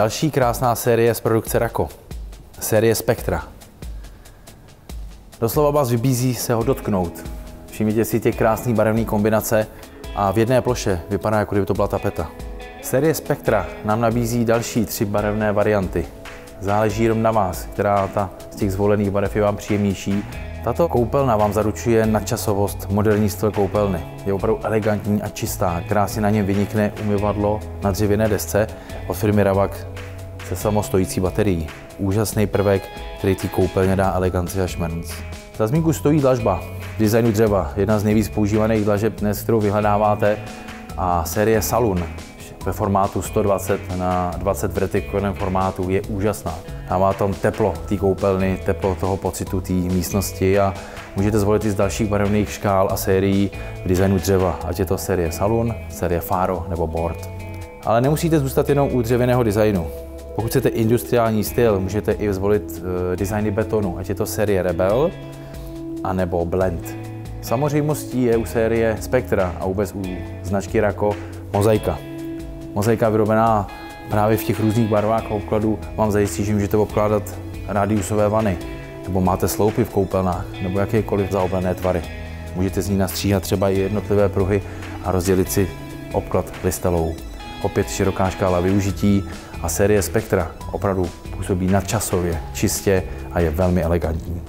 Další krásná série z produkce Rako. Série Spectra. Doslova vás vybízí se ho dotknout. Všimněte si těch krásných barevných kombinace a v jedné ploše vypadá, jako kdyby to byla tapeta. Série Spectra nám nabízí další 3 barevné varianty. Záleží jenom na vás, která z těch zvolených barev je vám příjemnější. Tato koupelna vám zaručuje nadčasovost, moderní styl koupelny. Je opravdu elegantní a čistá, krásně na něm vynikne umyvadlo na dřevěné desce od firmy Ravak se samostojící baterií. Úžasný prvek, který té koupelně dá eleganci a šmrnc. Za zmínku stojí dlažba v designu dřeva, jedna z nejvíc používaných dlažeb dnes, kterou vyhledáváte, a série Saloon ve formátu 120 na 20 v vertikálním formátu je úžasná. Dává tam teplo té koupelny, teplo toho pocitu té místnosti a můžete zvolit i z dalších barevných škál a sérií v designu dřeva, ať je to série Saloon, série Faro nebo Board. Ale nemusíte zůstat jenom u dřevěného designu. Pokud chcete industriální styl, můžete i zvolit designy betonu, ať je to série Rebel a nebo Blend. Samozřejmostí je u série Spectra a vůbec u značky Rako mozaika. Mozaika vyrobená právě v těch různých barvách a obkladů vám zajistí, že můžete obkládat rádiusové vany, nebo máte sloupy v koupelnách, nebo jakékoliv zaoblené tvary. Můžete z ní nastříhat třeba i jednotlivé pruhy a rozdělit si obklad listelou. Opět široká škála využití a série Spectra opravdu působí nadčasově, čistě a je velmi elegantní.